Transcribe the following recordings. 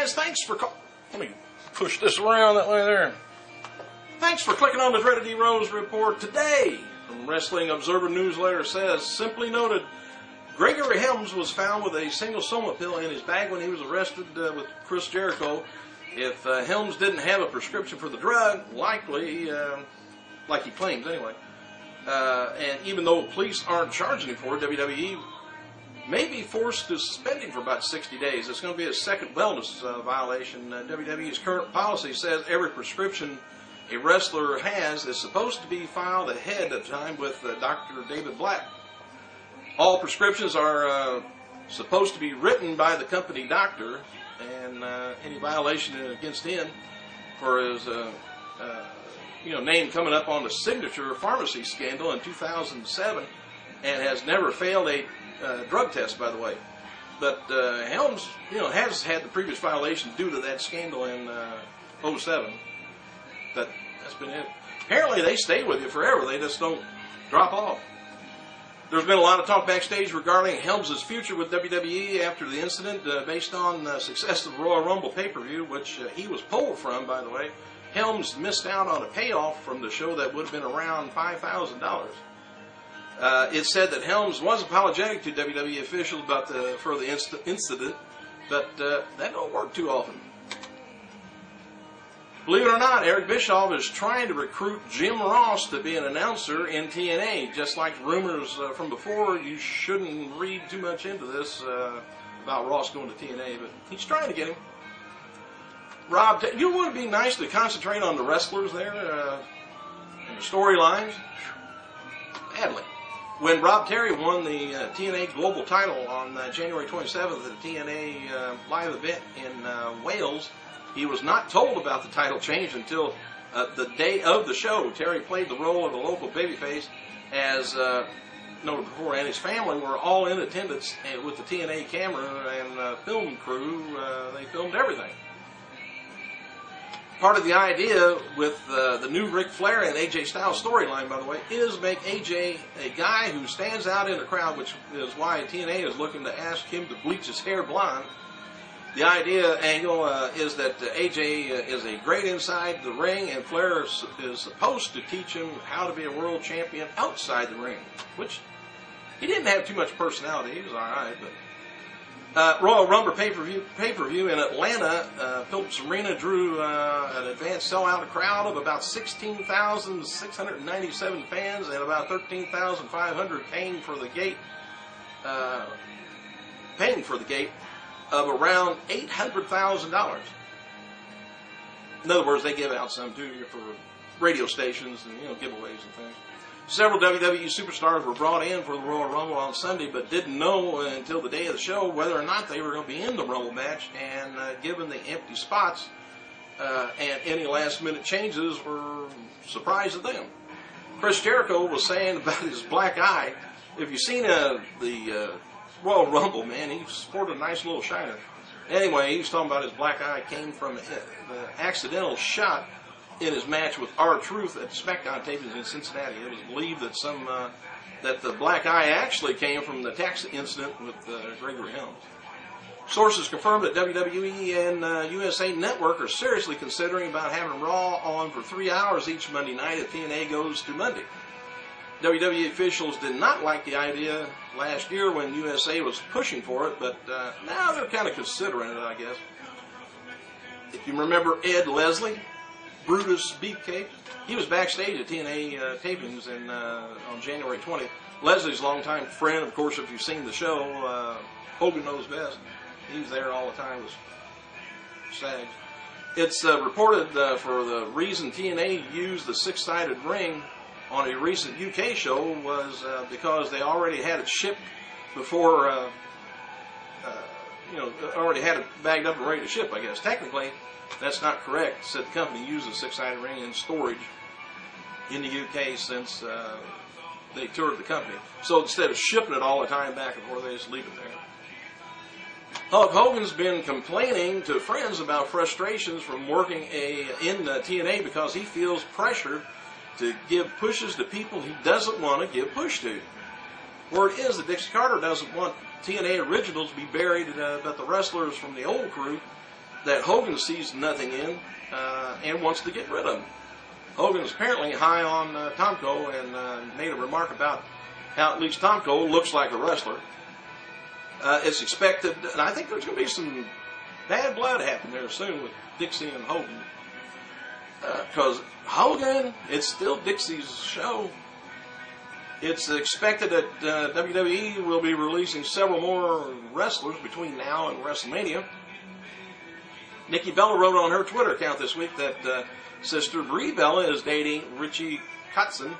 guys. Thanks for let me push this around that way there. Thanks for clicking on the Dreaded D. Rose report today. From Wrestling Observer Newsletter says, simply noted, Gregory Helms was found with a single soma pill in his bag when he was arrested with Chris Jericho. If Helms didn't have a prescription for the drug, likely, like he claims anyway, and even though police aren't charging him for it, WWE may be forced to suspend him for about 60 days. It's going to be a second wellness violation. WWE's current policy says every prescription a wrestler has is supposed to be filed ahead of time with Dr. David Black. All prescriptions are supposed to be written by the company doctor, and any violation against him for his name coming up on the Signature Pharmacy scandal in 2007, and has never failed a drug test, by the way. But Helms, has had the previous violation due to that scandal in 2007. But that's been it. Apparently, they stay with you forever. They just don't drop off. There's been a lot of talk backstage regarding Helms' future with WWE after the incident, based on the success of the Royal Rumble pay-per-view, which he was pulled from, by the way. Helms missed out on a payoff from the show that would have been around $5,000. It said that Helms was apologetic to WWE officials about the incident, but that don't work too often. Believe it or not, Eric Bischoff is trying to recruit Jim Ross to be an announcer in TNA. Just like rumors from before, you shouldn't read too much into this about Ross going to TNA, but he's trying to get him. Rob, you want to be nice to concentrate on the wrestlers there and the storylines? Badly. When Rob Terry won the TNA Global title on January 27th at the TNA live event in Wales, he was not told about the title change until the day of the show. Terry played the role of a local babyface, as noted before, and his family were all in attendance with the TNA camera and film crew. They filmed everything. Part of the idea with the new Ric Flair and AJ Styles storyline, by the way, is make AJ a guy who stands out in the crowd, which is why TNA is looking to ask him to bleach his hair blonde. The idea angle is that AJ is a great inside the ring, and Flair is supposed to teach him how to be a world champion outside the ring, which he didn't have too much personality. He was all right, but Royal Rumble pay-per-view in Atlanta, Phillips Arena drew an advanced sellout crowd of about 16,697 fans and about 13,500 paying for the gate of around $800,000. In other words, they give out some too for radio stations and giveaways and things. Several WWE superstars were brought in for the Royal Rumble on Sunday, but didn't know until the day of the show whether or not they were going to be in the Rumble match. And given the empty spots and any last-minute changes, were surprised at them. Chris Jericho was saying about his black eye. If you've seen the Royal Rumble, man, he sported a nice little shiner. Anyway, he was talking about his black eye came from the accidental shot in his match with R-Truth at SmackDown tapings in Cincinnati. It was believed that that the black eye actually came from the taxi incident with Gregory Helms. Sources confirmed that WWE and USA Network are seriously considering about having Raw on for 3 hours each Monday night if TNA goes to Monday. WWE officials did not like the idea last year when USA was pushing for it, but now they're kind of considering it, I guess. If you remember Ed Leslie, Brutus Beefcake, he was backstage at TNA tapings on January 20th. Leslie's a longtime friend. Of course, if you've seen the show, Hogan Knows Best. He's there all the time with SAG. It's reported for the reason TNA used the six-sided ring on a recent UK show was because they already had it shipped before, already had it bagged up and ready to ship, I guess. Technically, that's not correct. Said the company used a six-sided ring in storage in the UK since they toured the company. So instead of shipping it all the time back and forth, they just leave it there. Hulk Hogan's been complaining to friends about frustrations from working in TNA because he feels pressure to give pushes to people he doesn't want to give push to. Word is that Dixie Carter doesn't want TNA originals to be buried, but the wrestlers from the old crew that Hogan sees nothing in and wants to get rid of him. Hogan's apparently high on Tomko and made a remark about how at least Tomko looks like a wrestler. It's expected, and I think there's going to be some bad blood happening there soon with Dixie and Hogan. Because Hogan, it's still Dixie's show. It's expected that WWE will be releasing several more wrestlers between now and WrestleMania. Nikki Bella wrote on her Twitter account this week that Sister Brie Bella is dating Richie Kotzen,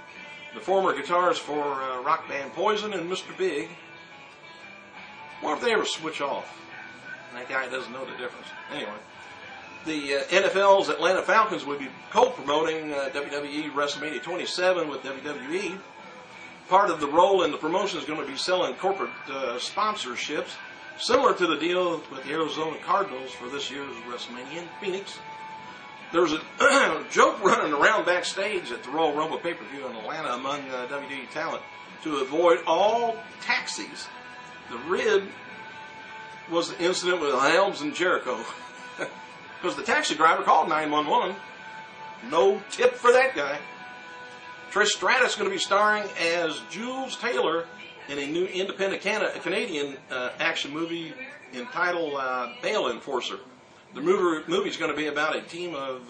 the former guitarist for rock band Poison and Mr. Big. What if they ever switch off? That guy doesn't know the difference. Anyway, the NFL's Atlanta Falcons will be co-promoting WWE WrestleMania 27 with WWE. Part of the role in the promotion is going to be selling corporate sponsorships, similar to the deal with the Arizona Cardinals for this year's WrestleMania in Phoenix. There was a joke running around backstage at the Royal Rumble pay-per-view in Atlanta among WWE talent to avoid all taxis. The rib was the incident with Helms and Jericho. Because the taxi driver called 911. No tip for that guy. Trish Stratus is going to be starring as Jules Taylor in a new independent Canadian action movie entitled Bail Enforcer. The movie is going to be about a team of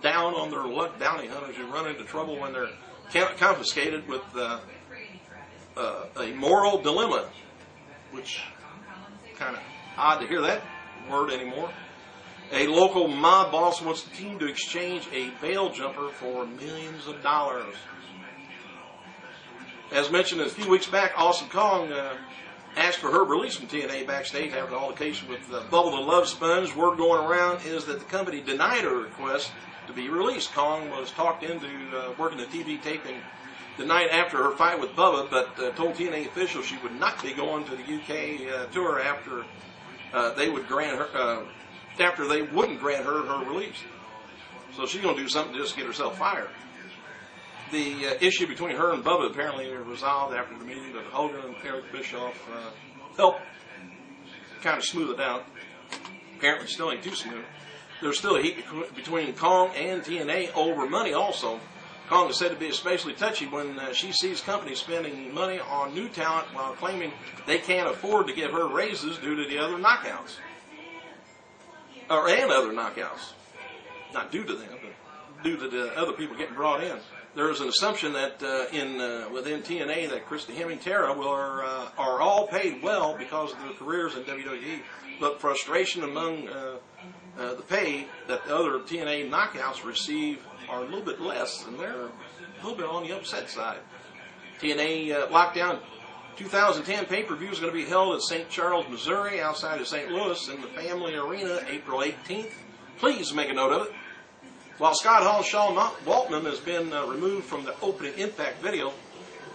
down on their luck bounty hunters who run into trouble when they're confiscated with a moral dilemma, which kind of odd to hear that word anymore. A local mob boss wants the team to exchange a bail jumper for millions of dollars. As mentioned a few weeks back, Awesome Kong asked for her release from TNA backstage after the altercation with Bubble the Love Sponge. Word going around is that the company denied her request to be released. Kong was talked into working the TV taping the night after her fight with Bubba, but told TNA officials she would not be going to the UK tour after they would grant her. After they wouldn't grant her release. So she's going to do something to just get herself fired. The issue between her and Bubba apparently resolved after the meeting, but Hogan and Eric Bischoff helped kind of smooth it out. Apparently still ain't too smooth. There's still a heat between Kong and TNA over money also. Kong is said to be especially touchy when she sees companies spending money on new talent while claiming they can't afford to give her raises due to the other knockouts. And other knockouts. Not due to them, but due to the other people getting brought in. There is an assumption that within TNA that Christy Hemme, Tara are all paid well because of their careers in WWE, but frustration among the pay that the other TNA knockouts receive are a little bit less, and they're a little bit on the upset side. TNA Lockdown 2010 pay-per-view is going to be held at St. Charles, Missouri, outside of St. Louis, in the Family Arena, April 18th. Please make a note of it. While Scott Hall Shawn Waltman has been removed from the opening Impact video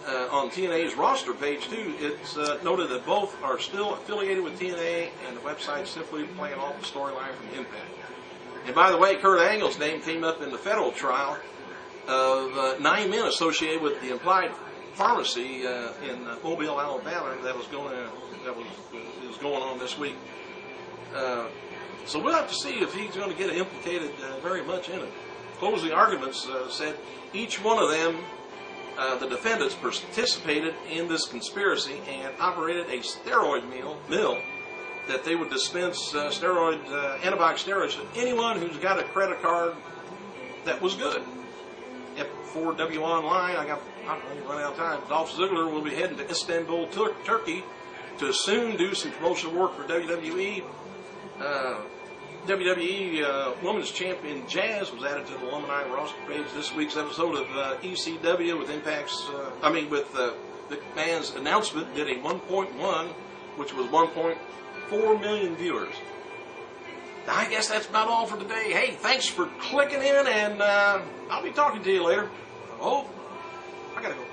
on TNA's roster page, too, it's noted that both are still affiliated with TNA, and the website simply playing off the storyline from Impact. And by the way, Kurt Angle's name came up in the federal trial of 9 men associated with the implied pharmacy in Mobile, Alabama, that was going on this week. So we'll have to see if he's going to get implicated very much in it. Closing arguments said each one of them, the defendants, participated in this conspiracy and operated a steroid mill that they would dispense antibiotic steroids to anyone who's got a credit card that was good. For W Online, I'm running out of time. Dolph Ziggler will be heading to Istanbul, Turkey, to soon do some promotional work for WWE. WWE Women's Champion Jazz was added to the alumni roster page. This week's episode of ECW with McMahon's announcement did a 1.1, which was 1.4 million viewers. Now, I guess that's about all for today. Hey, thanks for clicking in, and I'll be talking to you later. Oh, I gotta go.